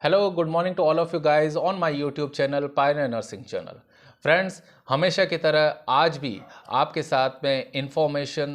Hello, good morning to all of you guys on my YouTube channel Pioneer Nursing Channel. Friends, हमेशा की तरह आज भी आपके साथ में इंफॉर्मेशन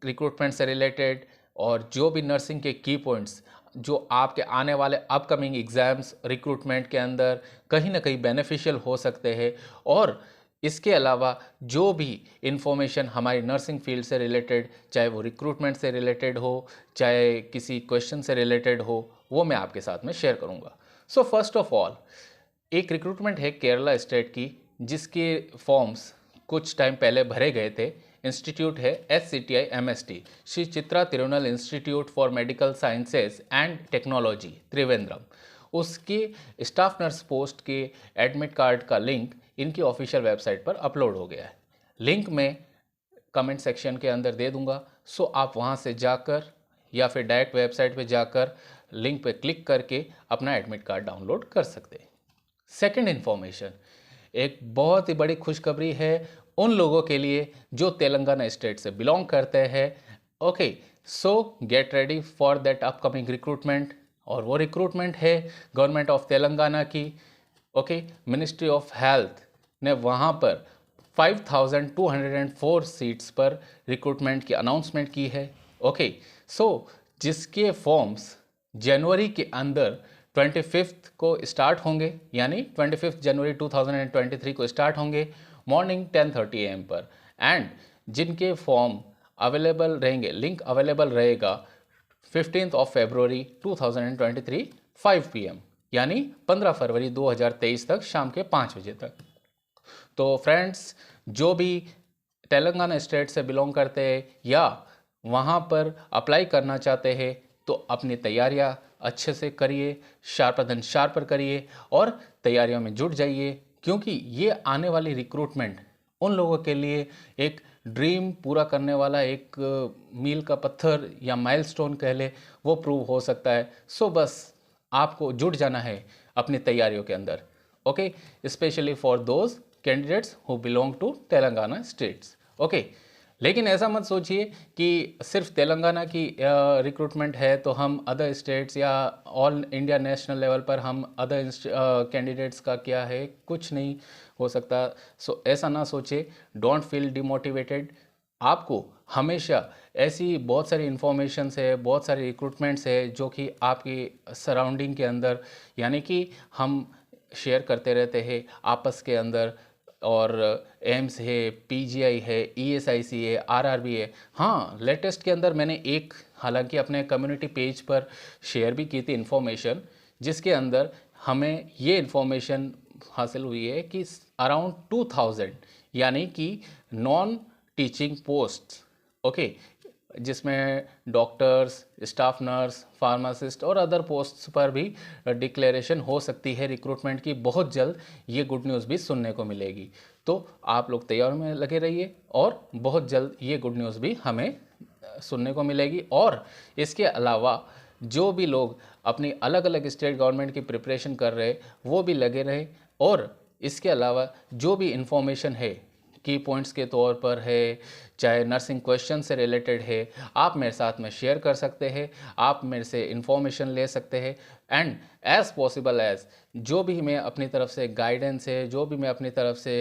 रिक्रूटमेंट से रिलेटेड और जो भी नर्सिंग के की पॉइंट्स जो आपके आने वाले अपकमिंग एग्ज़ाम्स रिक्रूटमेंट के अंदर कहीं ना कहीं बेनिफिशियल हो सकते हैं और इसके अलावा जो भी इंफॉर्मेशन हमारी नर्सिंग फील्ड से रिलेटेड, चाहे वो रिक्रूटमेंट से रिलेटेड हो, चाहे किसी क्वेश्चन से रिलेटेड हो, वो मैं आपके साथ में शेयर करूँगा। सो फर्स्ट ऑफ ऑल, एक रिक्रूटमेंट है केरला स्टेट की जिसके फॉर्म्स कुछ टाइम पहले भरे गए थे। इंस्टीट्यूट है SCTI MST, Shri Chitra Tirunal institute for medical sciences and technology, Trivandrum. उसके स्टाफ नर्स पोस्ट के एडमिट कार्ड का लिंक इनकी ऑफिशियल वेबसाइट पर अपलोड हो गया है। लिंक मैं कमेंट सेक्शन के अंदर दे दूंगा, सो आप वहां से जाकर या फिर डायरेक्ट वेबसाइट पे जाकर लिंक पे क्लिक करके अपना एडमिट कार्ड डाउनलोड कर सकते हैं। सेकंड इन्फॉर्मेशन, एक बहुत ही बड़ी खुशखबरी है उन लोगों के लिए जो तेलंगाना स्टेट से बिलोंग करते हैं। Okay, so get ready for that upcoming recruitment, और वो रिक्रूटमेंट है गवर्नमेंट ऑफ तेलंगाना की। ओके, मिनिस्ट्री ऑफ हेल्थ ने वहाँ पर 5204 सीट्स पर रिक्रूटमेंट की अनाउंसमेंट की है। ओके, सो जिसके फॉर्म्स जनवरी के अंदर 25 को स्टार्ट होंगे, यानी 25 जनवरी 2023 को स्टार्ट होंगे मॉर्निंग 10:30 AM पर, एंड जिनके फॉर्म अवेलेबल रहेंगे, लिंक अवेलेबल रहेगा 15 फरवरी 2023 5 PM, यानी 15 फरवरी 2023 तक शाम के 5 बजे तक। तो फ्रेंड्स, जो भी तेलंगाना स्टेट से बिलोंग करते हैं या वहाँ पर अप्लाई करना चाहते हैं तो अपनी तैयारियाँ अच्छे से करिए, शार्पर देन शार्पर करिए और तैयारियों में जुट जाइए, क्योंकि ये आने वाली रिक्रूटमेंट उन लोगों के लिए एक ड्रीम पूरा करने वाला एक मील का पत्थर या माइलस्टोन कह ले, वो प्रूव हो सकता है। सो बस आपको जुट जाना है अपनी तैयारियों के अंदर। Okay, specially for those candidates who belong to Telangana states. Okay, लेकिन ऐसा मत सोचिए कि सिर्फ तेलंगाना की रिक्रूटमेंट है तो हम अदर स्टेट्स या ऑल इंडिया नेशनल लेवल पर हम अदर कैंडिडेट्स का क्या है, कुछ नहीं हो सकता। सो ऐसा ना सोचे, डोंट फील डिमोटिवेटेड। आपको हमेशा ऐसी बहुत सारी इन्फॉर्मेशंस है, बहुत सारे रिक्रूटमेंट्स है जो कि आपकी सराउंडिंग के अंदर, यानी कि हम शेयर करते रहते हैं आपस के अंदर, और एम्स है, PGI है, ESIC है, RRB है। हाँ, लेटेस्ट के अंदर मैंने एक हालांकि अपने कम्युनिटी पेज पर शेयर भी की थी इन्फॉर्मेशन, जिसके अंदर हमें ये इन्फॉर्मेशन हासिल हुई है कि अराउंड 2000 यानी कि नॉन टीचिंग पोस्ट, ओके, जिसमें डॉक्टर्स, स्टाफ नर्स, फार्मासिस्ट और अदर पोस्ट्स पर भी डिक्लेरेशन हो सकती है रिक्रूटमेंट की। बहुत जल्द ये गुड न्यूज़ भी सुनने को मिलेगी, तो आप लोग तैयार में लगे रहिए और बहुत जल्द ये गुड न्यूज़ भी हमें सुनने को मिलेगी। और इसके अलावा जो भी लोग अपनी अलग अलग स्टेट गवर्नमेंट की प्रिपरेशन कर रहे वो भी लगे रहे, और इसके अलावा जो भी इंफॉर्मेशन है की पॉइंट्स के तौर पर है, चाहे नर्सिंग क्वेश्चन से रिलेटेड है, आप मेरे साथ में शेयर कर सकते हैं, आप मेरे से इन्फॉर्मेशन ले सकते हैं, एंड एज पॉसिबल एज जो भी मैं अपनी तरफ से गाइडेंस है, जो भी मैं अपनी तरफ से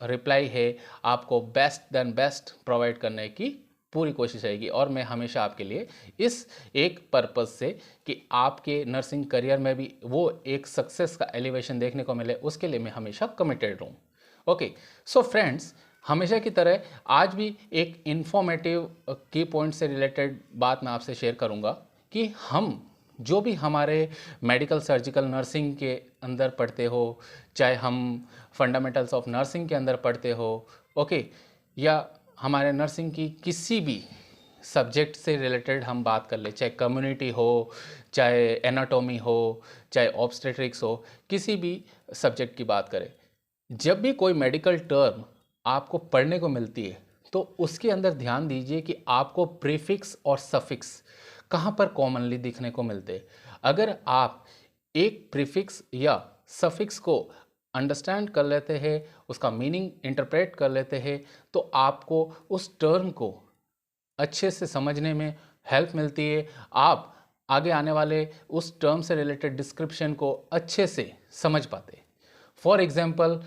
रिप्लाई है, आपको बेस्ट देन बेस्ट प्रोवाइड करने की पूरी कोशिश रहेगी। और मैं हमेशा आपके लिए इस एक पर्पज़ से कि आपके नर्सिंग करियर में भी वो एक सक्सेस का एलिवेशन देखने को मिले, उसके लिए मैं हमेशा कमिटेड रहूँ। ओके, सो फ्रेंड्स, हमेशा की तरह आज भी एक इन्फॉर्मेटिव की पॉइंट से रिलेटेड बात मैं आपसे शेयर करूंगा कि हम जो भी हमारे मेडिकल सर्जिकल नर्सिंग के अंदर पढ़ते हो, चाहे हम फंडामेंटल्स ऑफ नर्सिंग के अंदर पढ़ते हो, ओके, या हमारे नर्सिंग की किसी भी सब्जेक्ट से रिलेटेड हम बात कर ले, चाहे कम्युनिटी हो, चाहे एनाटॉमी हो, चाहे ऑब्स्टेट्रिक्स हो, किसी भी सब्जेक्ट की बात करें, जब भी कोई मेडिकल टर्म आपको पढ़ने को मिलती है तो उसके अंदर ध्यान दीजिए कि आपको प्रीफिक्स और सफिक्स कहाँ पर कॉमनली दिखने को मिलते हैं। अगर आप एक प्रीफिक्स या सफिक्स को अंडरस्टैंड कर लेते हैं, उसका मीनिंग इंटरप्रेट कर लेते हैं, तो आपको उस टर्म को अच्छे से समझने में हेल्प मिलती है। आप आगे आने वाले उस टर्म से रिलेटेड डिस्क्रिप्शन को अच्छे से समझ पाते। फॉर एग्जाम्पल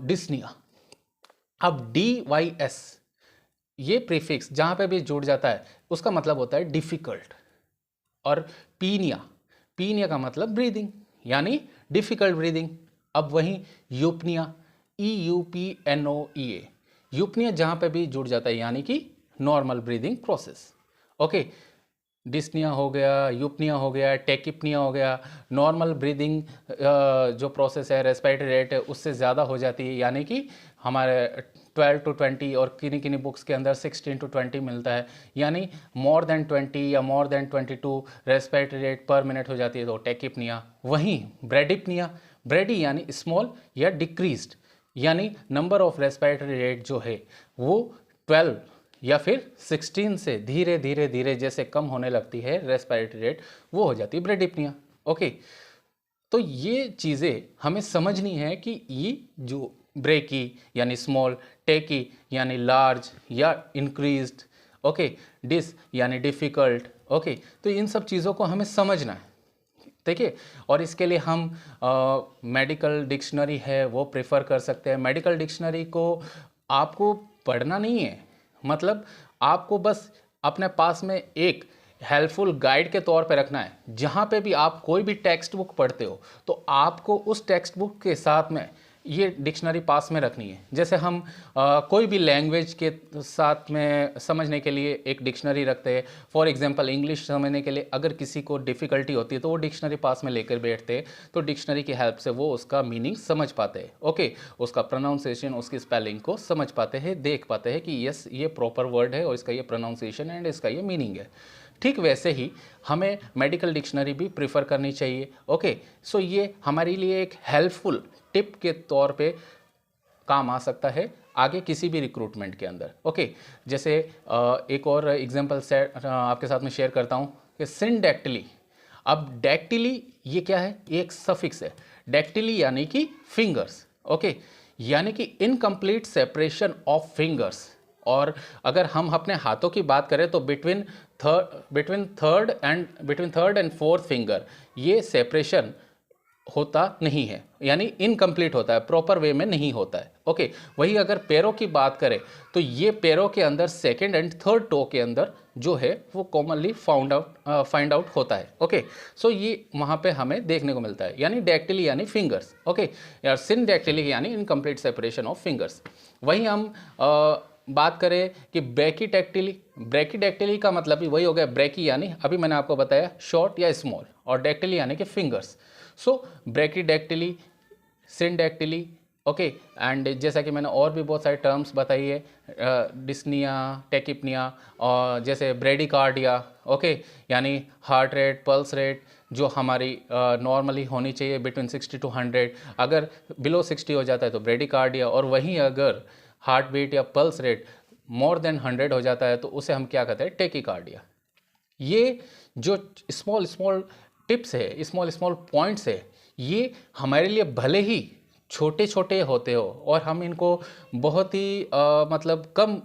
डिस्निया, अब DYS ये प्रीफिक्स जहाँ पे भी जुड़ जाता है उसका मतलब होता है डिफ़िकल्ट। और पीनिया, पीनिया का मतलब ब्रीदिंग, यानी डिफ़िकल्ट ब्रीदिंग। अब वहीं यूपनिया, EUPNOEA, यूपनिया जहाँ पे भी जुड़ जाता है यानी कि normal breathing process. Okay, dyspnoea हो गया, यूपनिया हो गया, टेकिपनिया हो गया। नॉर्मल ब्रीदिंग जो प्रोसेस है, रेस्पिरेटरी रेट है उससे ज़्यादा हो जाती है, यानी कि हमारे 12 to 20 और किन्हीं किन्हीं बुक्स के अंदर 16 to 20 मिलता है, यानी मोर देन 20 या मोर देन 22 रेस्पिरेटरी रेट पर मिनट हो जाती है तो टेकिपनिया। वहीं ब्रेडिपनिया, ब्रेडी यानी स्मॉल या डिक्रीज्ड, यानी नंबर ऑफ रेस्पिरेटरी रेट जो है वो 12 या फिर 16 से धीरे धीरे धीरे जैसे कम होने लगती है रेस्पिरेटरी रेट, वो हो जाती है ब्रेडिपनिया। ओके, तो ये चीज़ें हमें समझनी है कि ये जो ब्रेकी यानी स्मॉल, टेकी यानी लार्ज या इंक्रीज्ड, ओके, डिस यानी डिफ़िकल्ट। ओके, तो इन सब चीज़ों को हमें समझना है, देखिए। और इसके लिए हम मेडिकल डिक्शनरी है वो प्रेफर कर सकते हैं। मेडिकल डिक्शनरी को आपको पढ़ना नहीं है, मतलब आपको बस अपने पास में एक हेल्पफुल गाइड के तौर पे रखना है। जहाँ पे भी आप कोई भी टेक्स्ट बुक पढ़ते हो तो आपको उस टेक्स्ट बुक के साथ में ये डिक्शनरी पास में रखनी है। जैसे हम कोई भी लैंग्वेज के साथ में समझने के लिए एक डिक्शनरी रखते हैं। फॉर एग्जांपल इंग्लिश समझने के लिए अगर किसी को डिफ़िकल्टी होती है तो वो डिक्शनरी पास में लेकर बैठते हैं, तो डिक्शनरी की हेल्प से वो उसका मीनिंग समझ पाते हैं। ओके, उसका प्रोनाउंसिएशन, उसकी स्पेलिंग को समझ पाते हैं, देख पाते हैं कि यस ये प्रॉपर वर्ड है और इसका ये प्रोनाउंसिएशन एंड इसका ये मीनिंग है। ठीक वैसे ही हमें मेडिकल डिक्शनरी भी प्रेफर करनी चाहिए। ओके, सो ये हमारे लिए एक हेल्पफुल टिप के तौर पे काम आ सकता है आगे किसी भी रिक्रूटमेंट के अंदर। ओके, जैसे एक और एग्जांपल आपके साथ में शेयर करता हूँ कि सिंडैक्टिली। अब डैक्टिली ये क्या है? ये एक सफिक्स है। डैक्टिली यानी कि फिंगर्स। ओके, यानी कि इनकम्प्लीट सेपरेशन ऑफ फिंगर्स। और अगर हम अपने हाथों की बात करें तो between third and fourth finger ये सेपरेशन होता नहीं है, यानी इनकम्प्लीट होता है, प्रॉपर वे में नहीं होता है। ओके, वही अगर पैरों की बात करें तो ये पैरों के अंदर सेकंड एंड थर्ड टो के अंदर जो है वो कॉमनली फाइंड आउट होता है। ओके, सो ये वहाँ पे हमें देखने को मिलता है, यानी डैक्टिली यानी फिंगर्स। ओके, या सिनडैक्टिली यानी इनकम्प्लीट सेपरेशन ऑफ फिंगर्स। वहीं हम बात करें कि ब्रैकीडैक्टिली, ब्रैकीडैक्टिली का मतलब भी वही हो गया। ब्रैकी यानी अभी मैंने आपको बताया शॉर्ट या स्मॉल, और डैक्टिली यानी कि फिंगर्स। सो ब्रैकीडैक्टिली, सिनडैक्टिली। ओके, एंड जैसा कि मैंने और भी बहुत सारे टर्म्स बताई है, डिस्निया, टेकिपनिया, और जैसे ब्रेडिकार्डिया। ओके, यानी हार्ट रेट, पल्स रेट जो हमारी नॉर्मली होनी चाहिए बिटवीन 60 to 100, अगर बिलो 60 हो जाता है तो ब्रेडिकार्डिया। और वहीं अगर हार्ट बीट या पल्स रेट मोर देन 100 हो जाता है तो उसे हम क्या कहते हैं? टेकिकार्डिया। ये जो स्मॉल स्मॉल टिप्स है, स्मॉल स्मॉल पॉइंट्स है, ये हमारे लिए भले ही छोटे छोटे होते हो और हम इनको बहुत ही मतलब कम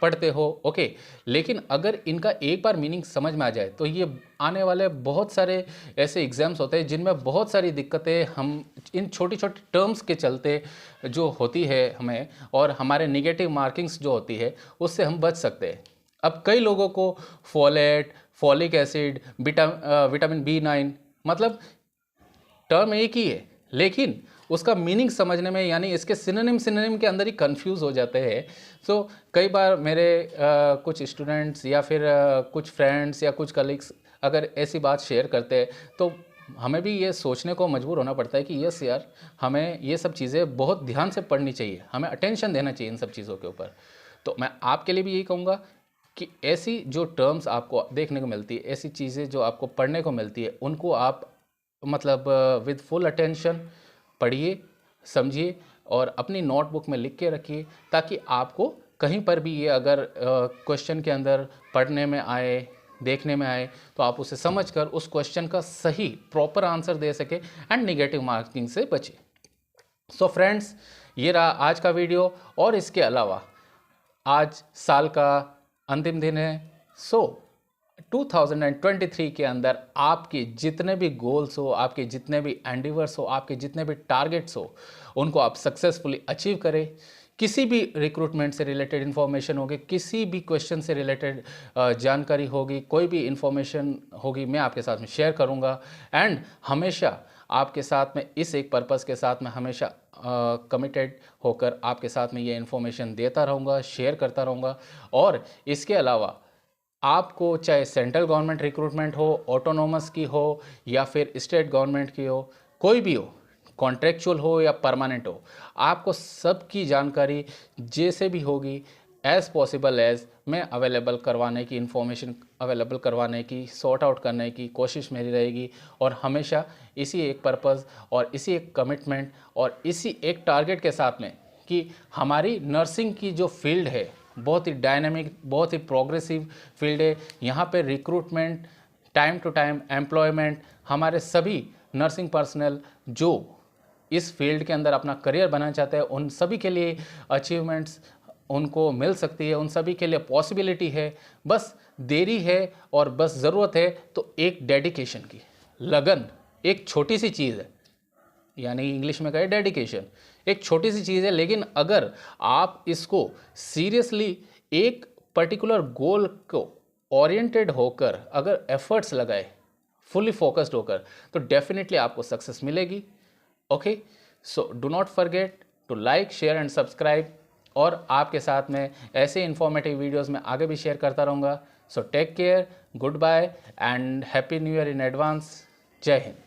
पढ़ते हो। ओके, लेकिन अगर इनका एक बार मीनिंग समझ में आ जाए तो ये आने वाले बहुत सारे ऐसे एग्जाम्स होते हैं जिनमें बहुत सारी दिक्कतें हम इन छोटी छोटी टर्म्स के चलते जो होती है हमें, और हमारे नेगेटिव मार्किंग्स जो होती है उससे हम बच सकते हैं। अब कई लोगों को folate, folic acid, vitamin B9 मतलब टर्म एक ही है, लेकिन उसका मीनिंग समझने में यानी इसके सिनोनिम के अंदर ही कंफ्यूज हो जाते हैं। सो कई बार मेरे कुछ स्टूडेंट्स या फिर कुछ फ्रेंड्स या कुछ कलीग्स अगर ऐसी बात शेयर करते हैं तो हमें भी ये सोचने को मजबूर होना पड़ता है कि यस यार, हमें ये सब चीज़ें बहुत ध्यान से पढ़नी चाहिए, हमें अटेंशन देना चाहिए इन सब चीज़ों के ऊपर। तो मैं आपके लिए भी यही कहूँगा कि ऐसी जो टर्म्स आपको देखने को मिलती है, ऐसी चीज़ें जो आपको पढ़ने को मिलती है, उनको आप मतलब विद फुल अटेंशन पढ़िए, समझिए और अपनी नोटबुक में लिख के रखिए, ताकि आपको कहीं पर भी ये अगर क्वेश्चन के अंदर पढ़ने में आए, देखने में आए, तो आप उसे समझकर उस क्वेश्चन का सही प्रॉपर आंसर दे सके एंड नेगेटिव मार्किंग से बचे। सो फ्रेंड्स, ये रहा आज का वीडियो। और इसके अलावा आज साल का अंतिम दिन है, सो 2023 के अंदर आपके जितने भी गोल्स हो, आपके जितने भी एंडिवर्स हो, आपके जितने भी टारगेट्स हो, उनको आप सक्सेसफुली अचीव करें। किसी भी रिक्रूटमेंट से रिलेटेड इन्फॉर्मेशन होगी, किसी भी क्वेश्चन से रिलेटेड जानकारी होगी, कोई भी इन्फॉर्मेशन होगी, मैं आपके साथ में शेयर करूंगा। एंड हमेशा आपके साथ में इस एक पर्पस के साथ में हमेशा कमिटेड होकर आपके साथ में ये इन्फॉर्मेशन देता रहूँगा, शेयर करता रहूँगा। और इसके अलावा आपको चाहे सेंट्रल गवर्नमेंट रिक्रूटमेंट हो, ऑटोनोमस की हो या फिर स्टेट गवर्नमेंट की हो, कोई भी हो, कॉन्ट्रेक्चुअल हो या परमानेंट हो, आपको सबकी जानकारी जैसे भी होगी एज़ पॉसिबल एज़ मैं अवेलेबल करवाने की, इन्फॉर्मेशन अवेलेबल करवाने की, सॉर्ट आउट करने की कोशिश मेरी रहेगी। और हमेशा इसी एक पर्पज़ और इसी एक कमिटमेंट और इसी एक टारगेट के साथ में कि हमारी नर्सिंग की जो फील्ड है बहुत ही डायनामिक, बहुत ही प्रोग्रेसिव फील्ड है। यहाँ पे recruitment, time to time employment, हमारे सभी नर्सिंग पर्सनल जो इस फील्ड के अंदर अपना करियर बनाना चाहते हैं, उन सभी के लिए अचीवमेंट्स उनको मिल सकती है, उन सभी के लिए पॉसिबिलिटी है। बस देरी है और बस ज़रूरत है तो एक डेडिकेशन की, लगन। एक छोटी सी चीज़ है, यानी इंग्लिश में कहे डेडिकेशन, एक छोटी सी चीज़ है, लेकिन अगर आप इसको सीरियसली एक पर्टिकुलर गोल को ओरिएंटेड होकर अगर एफर्ट्स लगाए, फुली फोकस्ड होकर, तो डेफिनेटली आपको सक्सेस मिलेगी। Okay, so do not forget to like, share and subscribe. और आपके साथ में ऐसे इंफॉर्मेटिव वीडियोस में आगे भी शेयर करता रहूँगा। So take care, good bye and happy new year in advance. जय हिंद।